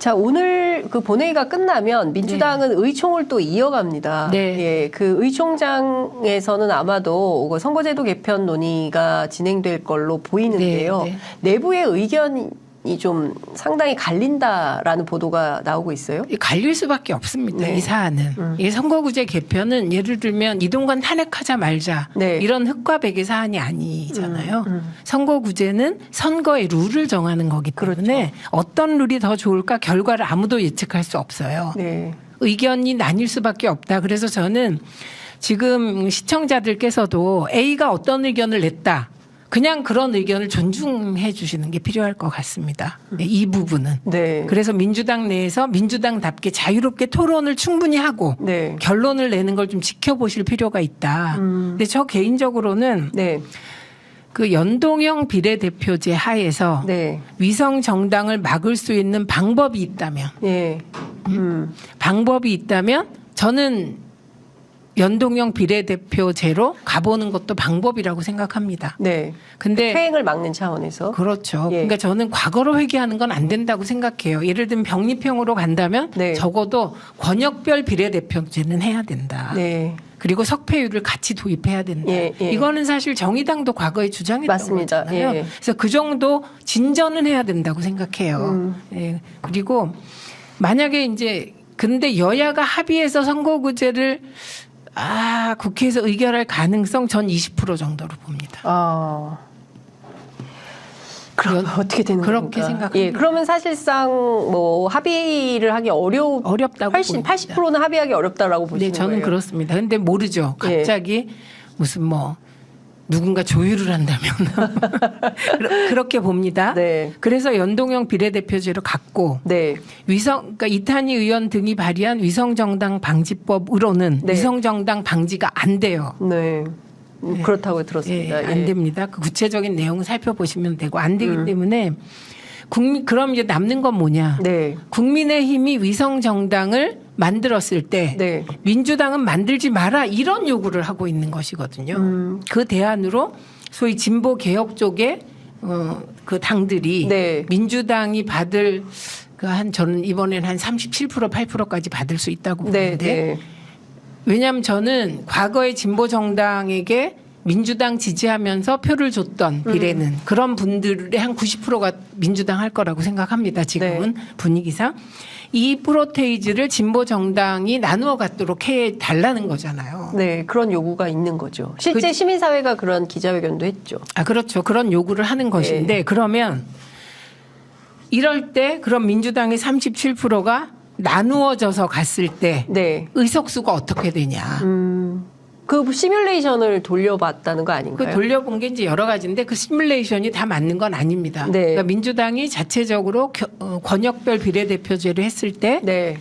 자, 오늘 그 본회의가 끝나면 민주당은 의총을 또 이어갑니다. 네. 예, 그 의총장에서는 아마도 그 선거제도 개편 논의가 진행될 걸로 보이는데요. 네, 네. 내부의 의견이 좀 상당히 갈린다라는 보도가 나오고 있어요. 갈릴 수밖에 없습니다. 네. 이 사안은. 이 선거구제 개편은 예를 들면 이동관 탄핵하자 말자 네. 이런 흑과 백의 사안이 아니잖아요. 선거구제는 선거의 룰을 정하는 거기 때문에 어떤 룰이 더 좋을까 결과를 아무도 예측할 수 없어요. 네. 의견이 나뉠 수밖에 없다. 그래서 저는 지금 시청자들께서도 A가 어떤 의견을 냈다. 그냥 그런 의견을 존중해 주시는 게 필요할 것 같습니다. 이 부분은. 네. 그래서 민주당 내에서 민주당답게 자유롭게 토론을 충분히 하고 네. 결론을 내는 걸 좀 지켜보실 필요가 있다. 근데 저 개인적으로는 네. 그 연동형 비례대표제 하에서 네. 위성 정당을 막을 수 있는 방법이 있다면 예. 방법이 있다면 저는 연동형 비례대표제로 가보는 것도 방법이라고 생각합니다. 네. 근데 퇴행을 막는 차원에서. 그렇죠. 예. 그러니까 저는 과거로 회귀하는 건 안 된다고 생각해요. 예를 들면 병립형으로 간다면 네. 적어도 권역별 비례대표제는 해야 된다. 네. 그리고 석패율을 같이 도입해야 된다. 예, 예. 이거는 사실 정의당도 과거에 주장했던 맞습니다. 거잖아요. 예. 그래서 그 정도 진전은 해야 된다고 생각해요. 예. 그리고 만약에 이제 근데 여야가 합의해서 선거구제를 국회에서 의결할 가능성 전 20% 정도로 봅니다. 그럼 어떻게 되는 겁니까? 그렇게 생각합니다. 예, 그러면 사실상 뭐 합의를 하기 어렵다고 80%는 합의하기 어렵다라고 보시는 네, 저는 거예요? 그렇습니다. 근데 모르죠. 갑자기 무슨 뭐 누군가 조율을 한다면 그렇게 봅니다. 네. 그래서 연동형 비례대표제로 갔고 네. 그러니까 이탄희 의원 등이 발의한 위성정당 방지법으로는 네. 위성정당 방지가 안 돼요. 네. 그렇다고 들었습니다. 예, 안 됩니다. 그 구체적인 내용을 살펴보시면 되고 안 되기 때문에 그럼 이제 남는 건 뭐냐? 네. 국민의힘이 위성정당을 만들었을 때 네. 민주당은 만들지 마라 이런 요구를 하고 있는 것이거든요. 그 대안으로 소위 진보 개혁 쪽에 그 당들이 네. 민주당이 받을 저는 이번에는 한 37% 8%까지 받을 수 있다고 네. 보는데 네. 왜냐하면 저는 과거의 진보 정당에게 민주당 지지하면서 표를 줬던 비례는 그런 분들의 한 90%가 민주당 할 거라고 생각합니다. 지금은 분위기상. 이 프로테이즈를 진보 정당이 나누어 갖도록 해달라는 거잖아요. 네, 그런 요구가 있는 거죠. 실제 시민사회가 그런 기자회견도 했죠. 그렇죠. 그런 요구를 하는 것인데 그러면 이럴 때 그럼 민주당의 37%가 나누어져서 갔을 때 네. 의석수가 어떻게 되냐. 그 시뮬레이션을 돌려봤다는 거 아닌가요? 그 돌려본 게 이제 여러 가지인데 그 시뮬레이션이 다 맞는 건 아닙니다. 네. 그러니까 민주당이 자체적으로 권역별 비례대표제를 했을 때 네.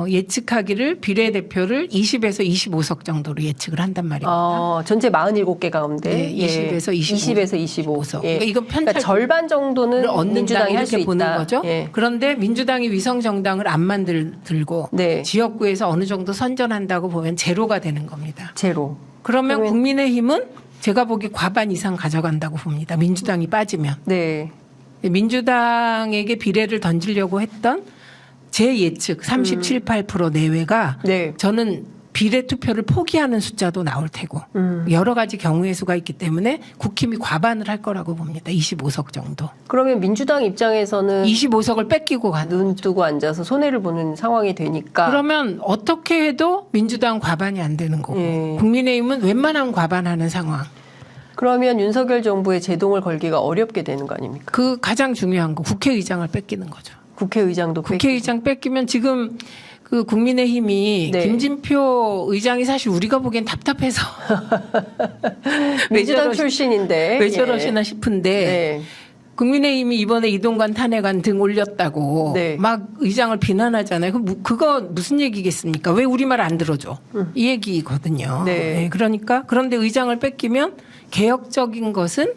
예측하기를 비례대표를 20에서 25석 정도로 예측을 한단 말입니다. 전체 47개 가운데 네, 20에서 25석. 그러니까 이건 그러니까 절반 정도는 얻는다 민주당이 할 수 이렇게 있다. 보는 거죠. 예. 그런데 민주당이 위성정당을 안 만들고 네. 지역구에서 어느 정도 선전한다고 보면 제로가 되는 겁니다. 제로. 그러면 국민의힘은 제가 보기 과반 이상 가져간다고 봅니다. 민주당이 빠지면. 네. 민주당에게 비례를 던지려고 했던 제 예측 37, 8% 내외가 네. 저는 비례 투표를 포기하는 숫자도 나올 테고 여러 가지 경우의 수가 있기 때문에 국힘이 과반을 할 거라고 봅니다. 25석 정도. 그러면 민주당 입장에서는 25석을 뺏기고 가는 눈 뜨고 앉아서 손해를 보는 상황이 되니까 그러면 어떻게 해도 민주당 과반이 안 되는 거고 예. 국민의힘은 웬만하면 과반하는 상황. 그러면 윤석열 정부의 제동을 걸기가 어렵게 되는 거 아닙니까? 그 가장 중요한 거 국회의장을 뺏기는 거죠. 국회의장도 국회의장 뺏기면 지금 그 국민의힘이 네. 김진표 의장이 사실 우리가 보기엔 답답해서 민주당 출신인데 왜 저러시나 싶은데 네. 국민의힘이 이번에 이동관 탄핵안 등 올렸다고 네. 막 의장을 비난하잖아요. 그거 무슨 얘기겠습니까? 왜 우리 말 안 들어줘? 이 얘기거든요. 네. 네, 그러니까 그런데 의장을 뺏기면 개혁적인 것은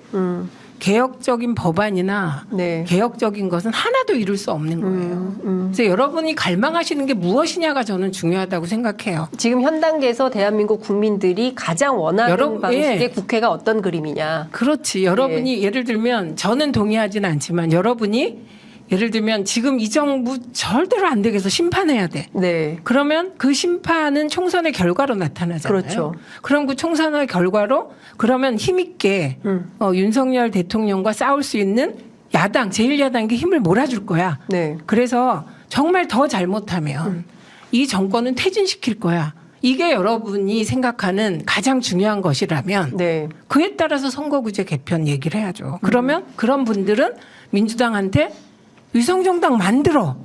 개혁적인 법안이나 네. 개혁적인 것은 하나도 이룰 수 없는 거예요. 그래서 여러분이 갈망하시는 게 무엇이냐가 저는 중요하다고 생각해요. 지금 현 단계에서 대한민국 국민들이 가장 원하는 방식의 예. 국회가 어떤 그림이냐. 그렇지. 여러분이 예를 들면 저는 동의하지는 않지만 여러분이 예를 들면 지금 이 정부 절대로 안 되겠어. 심판해야 돼. 네. 그러면 그 심판은 총선의 결과로 나타나잖아요. 그렇죠. 그럼 그 총선의 결과로 그러면 힘있게 윤석열 대통령과 싸울 수 있는 야당, 제1야당에게 힘을 몰아줄 거야. 네. 그래서 정말 더 잘못하면 이 정권은 퇴진시킬 거야. 이게 여러분이 생각하는 가장 중요한 것이라면 네. 그에 따라서 선거구제 개편 얘기를 해야죠. 그러면 그런 분들은 민주당한테 위성정당 만들어.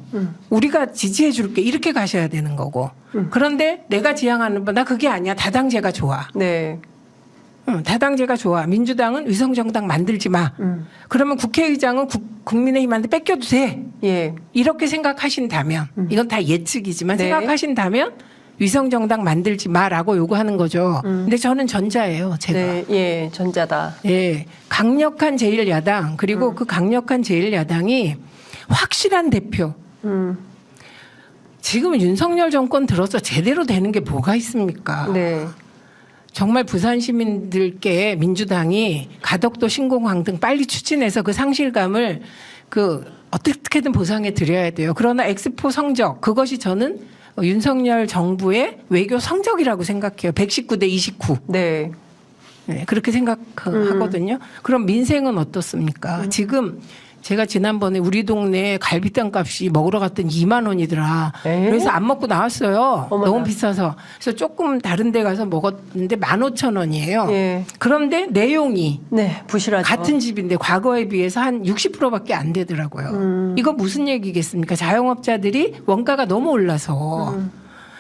우리가 지지해 줄게. 이렇게 가셔야 되는 거고. 그런데 내가 지향하는 나 그게 아니야. 다당제가 좋아. 네. 다당제가 좋아. 민주당은 위성정당 만들지 마. 그러면 국회의장은 국민의힘한테 뺏겨도 돼. 예. 이렇게 생각하신다면 이건 다 예측이지만 네. 생각하신다면 위성정당 만들지 마라고 요구하는 거죠. 근데 저는 전자예요. 제가. 네. 예. 전자다. 예, 강력한 제1야당 그리고 그 강력한 제1야당이 확실한 대표. 지금 윤석열 정권 들어서 제대로 되는 게 뭐가 있습니까? 네. 정말 부산 시민들께 민주당이 가덕도 신공항 등 빨리 추진해서 그 상실감을 그 어떻게든 보상해 드려야 돼요. 그러나 엑스포 성적 그것이 저는 윤석열 정부의 외교 성적이라고 생각해요. 119대 29. 네. 네, 그렇게 생각하거든요. 그럼 민생은 어떻습니까? 지금 제가 지난번에 우리 동네 갈비탕 값이 먹으러 갔더니 2만 원이더라. 에이? 그래서 안 먹고 나왔어요. 어머나. 너무 비싸서. 그래서 조금 다른 데 가서 먹었는데 15,000원이에요. 예. 그런데 내용이 네. 부실하죠. 같은 집인데 과거에 비해서 한 60%밖에 안 되더라고요. 이거 무슨 얘기겠습니까? 자영업자들이 원가가 너무 올라서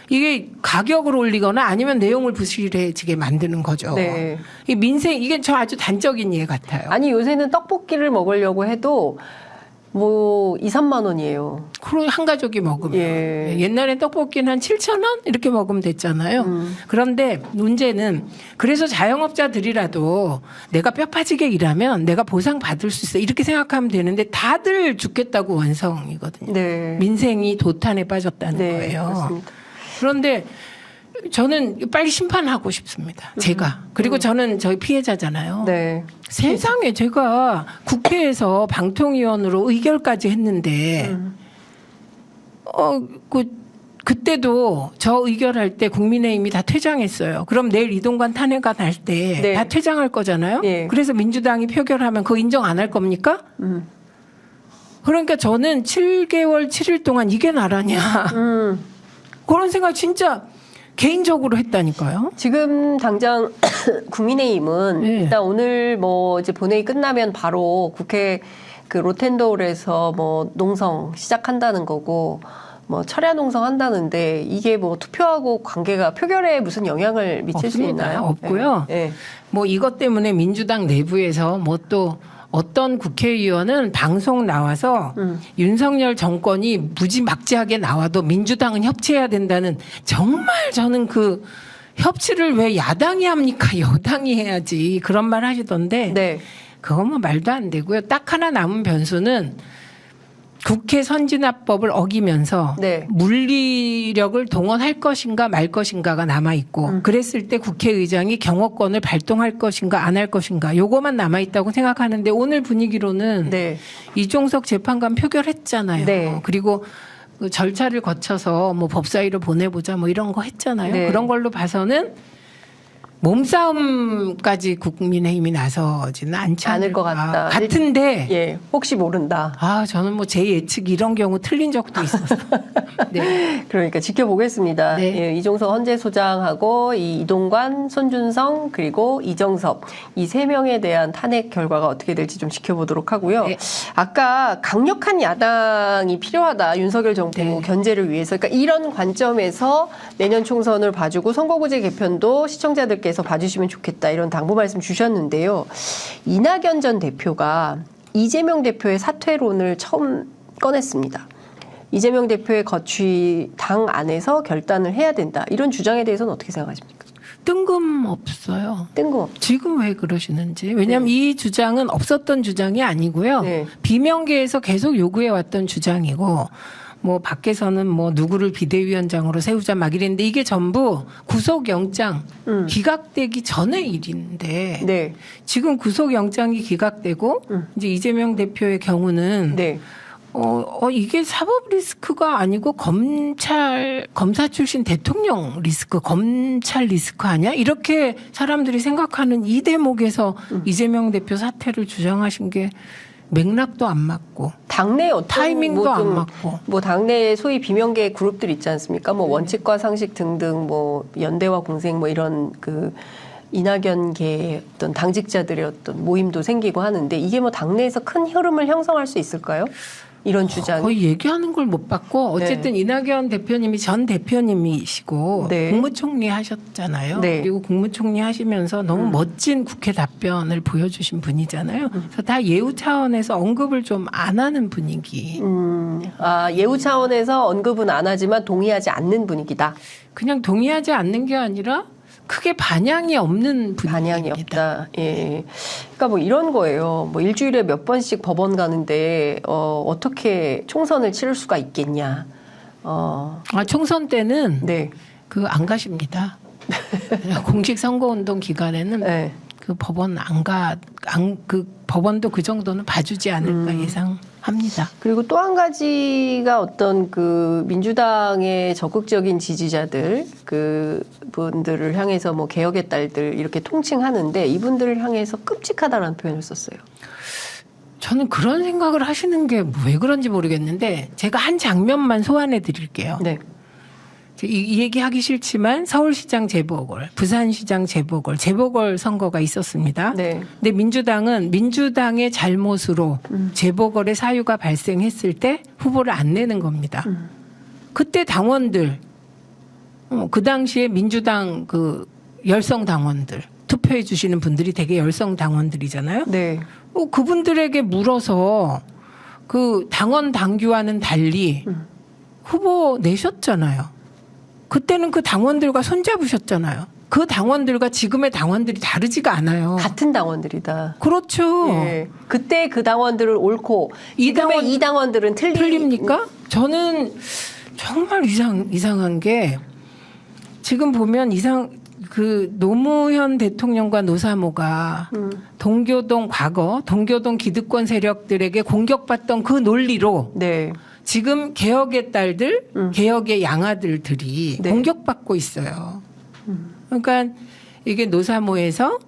이게 가격을 올리거나 아니면 내용을 부실해지게 만드는 거죠. 네. 이 민생 이게 저 아주 단적인 예 같아요. 아니 요새는 떡볶이를 먹으려고 해도 뭐 2, 3만 원이에요. 그럼 한 가족이 먹으면 예. 옛날엔 떡볶이는 한 7,000원 이렇게 먹으면 됐잖아요. 그런데 문제는 그래서 자영업자들이라도 내가 뼈 빠지게 일하면 내가 보상 받을 수 있어 이렇게 생각하면 되는데 다들 죽겠다고 원성이거든요. 네. 민생이 도탄에 빠졌다는 네. 거예요. 그렇습니다. 그런데 저는 빨리 심판하고 싶습니다. 제가. 그리고 저는 저희 피해자잖아요. 네. 세상에 제가 국회에서 방통위원으로 의결까지 했는데 그때도 저 의결할 때 국민의힘이 다 퇴장했어요. 그럼 내일 이동관 탄핵안 할 때 네. 다 퇴장할 거잖아요. 예. 그래서 민주당이 표결하면 그거 인정 안 할 겁니까? 그러니까 저는 7개월 7일 동안 이게 나라냐. 그런 생각 진짜 개인적으로 했다니까요. 지금 당장 국민의힘은 네. 일단 오늘 뭐 이제 본회의 끝나면 바로 국회 그 로텐더홀에서 뭐 농성 시작한다는 거고 뭐 철야 농성 한다는데 이게 뭐 투표하고 관계가 표결에 무슨 영향을 미칠 수 없습니다. 있나요? 없고요. 네. 네. 뭐 이것 때문에 민주당 내부에서 뭐 또 어떤 국회의원은 방송 나와서 윤석열 정권이 무지막지하게 나와도 민주당은 협치해야 된다는 정말 저는 그 협치를 왜 야당이 합니까? 여당이 해야지 그런 말 하시던데 네. 그건 뭐 말도 안 되고요. 딱 하나 남은 변수는 국회 선진화법을 어기면서 네. 물리력을 동원할 것인가 말 것인가가 남아있고 그랬을 때 국회의장이 경호권을 발동할 것인가 안 할 것인가 요거만 남아있다고 생각하는데 오늘 분위기로는 네. 이종석 재판관 표결했잖아요. 네. 그리고 그 절차를 거쳐서 뭐 법사위로 보내보자 뭐 이런 거 했잖아요. 네. 그런 걸로 봐서는 몸싸움까지 국민의힘이 나서지는 않지 않을 것 같다. 같은데 예. 혹시 모른다. 아 저는 뭐 제 예측 이런 경우 틀린 적도 있었어요. 네. 그러니까 지켜보겠습니다. 네. 예, 이종석 헌재소장하고 이 이동관, 손준성 그리고 이정섭 이 세 명에 대한 탄핵 결과가 어떻게 될지 좀 지켜보도록 하고요. 네. 아까 강력한 야당이 필요하다. 윤석열 정부 네. 견제를 위해서. 그러니까 이런 관점에서 내년 총선을 봐주고 선거구제 개편도 시청자들께서 봐주시면 좋겠다. 이런 당부 말씀 주셨는데요. 이낙연 전 대표가 이재명 대표의 사퇴론을 처음 꺼냈습니다. 이재명 대표의 거취 당 안에서 결단을 해야 된다. 이런 주장에 대해서는 어떻게 생각하십니까? 뜬금없어요. 뜬금없죠. 지금 왜 그러시는지. 왜냐하면 이 주장은 없었던 주장이 아니고요. 네. 비명계에서 계속 요구해왔던 주장이고 뭐 밖에서는 뭐 누구를 비대위원장으로 세우자 막 이랬는데 이게 전부 구속영장 기각되기 전의 일인데 네. 지금 구속영장이 기각되고 이제 이재명 대표의 경우는 네. 이게 사법 리스크가 아니고 검사 출신 대통령 리스크, 검찰 리스크 아니야? 이렇게 사람들이 생각하는 이 대목에서 이재명 대표 사퇴를 주장하신 게 맥락도 안 맞고 당내 어떤 타이밍도 안 맞고 뭐 당내 소위 비명계 그룹들 있지 않습니까? 뭐 원칙과 상식 등등 뭐 연대와 공생 뭐 이런 그 이낙연계 어떤 당직자들의 어떤 모임도 생기고 하는데 이게 뭐 당내에서 큰 흐름을 형성할 수 있을까요? 이런 주장이. 거의 얘기하는 걸 못 봤고 어쨌든 이낙연 대표님이 전 대표님이시고 네. 국무총리 하셨잖아요. 네. 그리고 국무총리 하시면서 너무 멋진 국회 답변을 보여주신 분이잖아요. 그래서 다 예우 차원에서 언급을 좀 안 하는 분위기. 예우 차원에서 언급은 안 하지만 동의하지 않는 분위기다. 그냥 동의하지 않는 게 아니라 크게 반향이 없는 분위기입니다. 반향이 없다. 예. 그러니까 뭐 이런 거예요. 뭐 일주일에 몇 번씩 법원 가는데 어떻게 총선을 치를 수가 있겠냐. 총선 때는 네. 안 가십니다. 공식 선거운동 기간에는 네. 그 법원 법원도 그 정도는 봐주지 않을까 예상합니다. 그리고 또 한 가지가 어떤 그 민주당의 적극적인 지지자들 그 분들을 향해서 뭐 개혁의 딸들 이렇게 통칭하는데 이분들을 향해서 끔찍하다라는 표현을 썼어요. 저는 그런 생각을 하시는 게 왜 그런지 모르겠는데 제가 한 장면만 소환해 드릴게요. 네. 이 얘기하기 싫지만 서울시장 재보궐, 부산시장 재보궐 선거가 있었습니다. 네. 근데 민주당은 민주당의 잘못으로 재보궐의 사유가 발생했을 때 후보를 안 내는 겁니다. 그때 당원들, 그 당시에 민주당 그 열성 당원들 투표해 주시는 분들이 되게 열성 당원들이잖아요. 네. 그분들에게 물어서 그 당원 당규와는 달리 후보 내셨잖아요. 그때는 그 당원들과 손잡으셨잖아요. 그 당원들과 지금의 당원들이 다르지가 않아요. 같은 당원들이다. 그렇죠. 예. 그때 그 당원들을 옳고 이 당원들은 틀립니까? 저는 정말 이상한 게 지금 보면 그 노무현 대통령과 노사모가 동교동 기득권 세력들에게 공격받던 그 논리로 네. 지금 개혁의 딸들, 개혁의 양아들들이 네. 공격받고 있어요. 그러니까 이게 노사모에서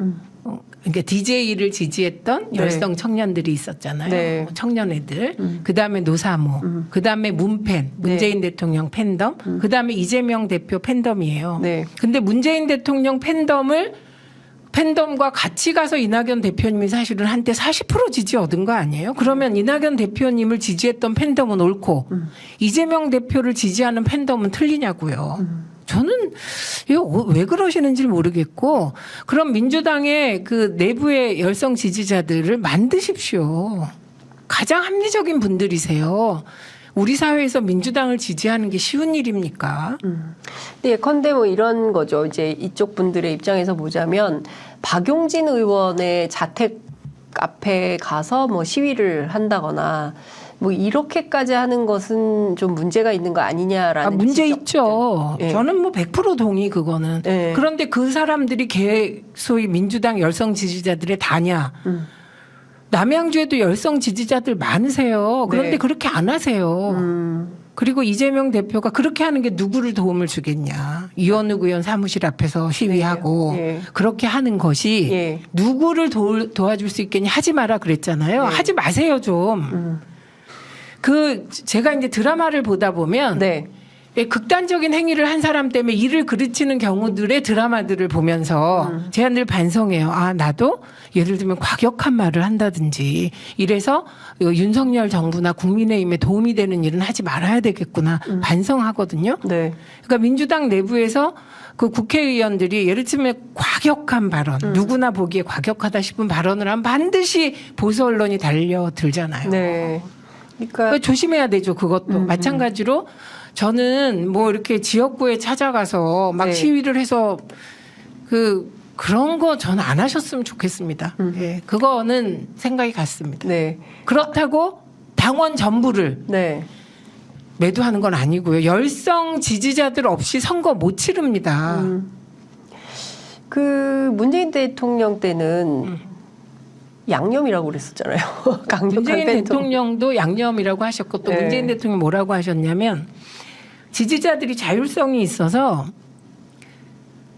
그러니까 DJ를 지지했던 네. 열성 청년들이 있었잖아요. 네. 청년애들. 그다음에 노사모. 그다음에 문팬, 문재인 대통령 팬덤. 그다음에 이재명 대표 팬덤이에요. 네. 근데 문재인 대통령 팬덤과 같이 가서 이낙연 대표님이 사실은 한때 40% 지지 얻은 거 아니에요? 그러면 이낙연 대표님을 지지했던 팬덤은 옳고 이재명 대표를 지지하는 팬덤은 틀리냐고요. 저는 이거 왜 그러시는지 모르겠고 그럼 민주당의 그 내부의 열성 지지자들을 만드십시오. 가장 합리적인 분들이세요. 우리 사회에서 민주당을 지지하는 게 쉬운 일입니까? 네, 예컨대 뭐 이런 거죠. 이제 이쪽 분들의 입장에서 보자면 박용진 의원의 자택 앞에 가서 뭐 시위를 한다거나 뭐 이렇게까지 하는 것은 좀 문제가 있는 거 아니냐라는 문제 지적들. 있죠. 네. 저는 뭐 100% 동의 그거는. 네. 그런데 그 사람들이 소위 민주당 열성 지지자들의 다냐. 남양주에도 열성 지지자들 많으세요. 그런데 네. 그렇게 안 하세요. 그리고 이재명 대표가 그렇게 하는 게 누구를 도움을 주겠냐. 이원욱 의원 사무실 앞에서 시위하고 네. 그렇게 하는 것이 네. 누구를 도와줄 수 있겠냐. 하지 마라 그랬잖아요. 네. 하지 마세요 좀. 제가 이제 드라마를 보다 보면 네. 극단적인 행위를 한 사람 때문에 이를 그르치는 경우들의 드라마들을 보면서 제가 늘 반성해요. 나도 예를 들면 과격한 말을 한다든지 이래서 윤석열 정부나 국민의힘에 도움이 되는 일은 하지 말아야 되겠구나 반성하거든요. 네. 그러니까 민주당 내부에서 그 국회의원들이 예를 들면 과격한 발언, 누구나 보기에 과격하다 싶은 발언을 하면 반드시 보수 언론이 달려들잖아요. 네. 그러니까 조심해야 되죠. 그것도 마찬가지로 저는 뭐 이렇게 지역구에 찾아가서 막 네. 시위를 해서 그런 거 저는 안 하셨으면 좋겠습니다. 예, 그거는 생각이 같습니다. 네. 그렇다고 당원 전부를 네. 매도하는 건 아니고요. 열성 지지자들 없이 선거 못 치릅니다. 그 문재인 대통령 때는 양념이라고 그랬었잖아요. 강력한 문재인 팬덤. 대통령도 양념이라고 하셨고 또 네. 문재인 대통령이 뭐라고 하셨냐면 지지자들이 자율성이 있어서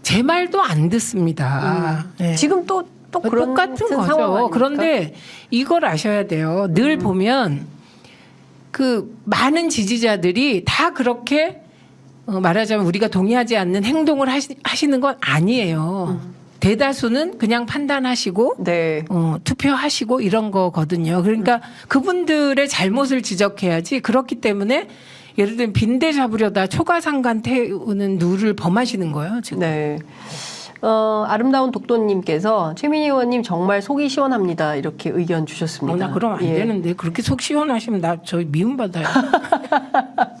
제 말도 안 듣습니다. 네. 지금 또 그런 똑같은 상황 거죠. 아닙니까? 그런데 이걸 아셔야 돼요. 늘 보면 그 많은 지지자들이 다 그렇게 말하자면 우리가 동의하지 않는 행동을 하시는 건 아니에요. 대다수는 그냥 판단하시고 네. 투표하시고 이런 거거든요. 그러니까 그분들의 잘못을 지적해야지. 그렇기 때문에 예를 들면 빈대 잡으려다 초과상관 태우는 누를 범하시는 거예요. 지금. 네. 아름다운 독도님께서 최민희 의원님 정말 속이 시원합니다. 이렇게 의견 주셨습니다. 나 그럼 안 예. 되는데 그렇게 속 시원하시면 나 저희 미움받아요.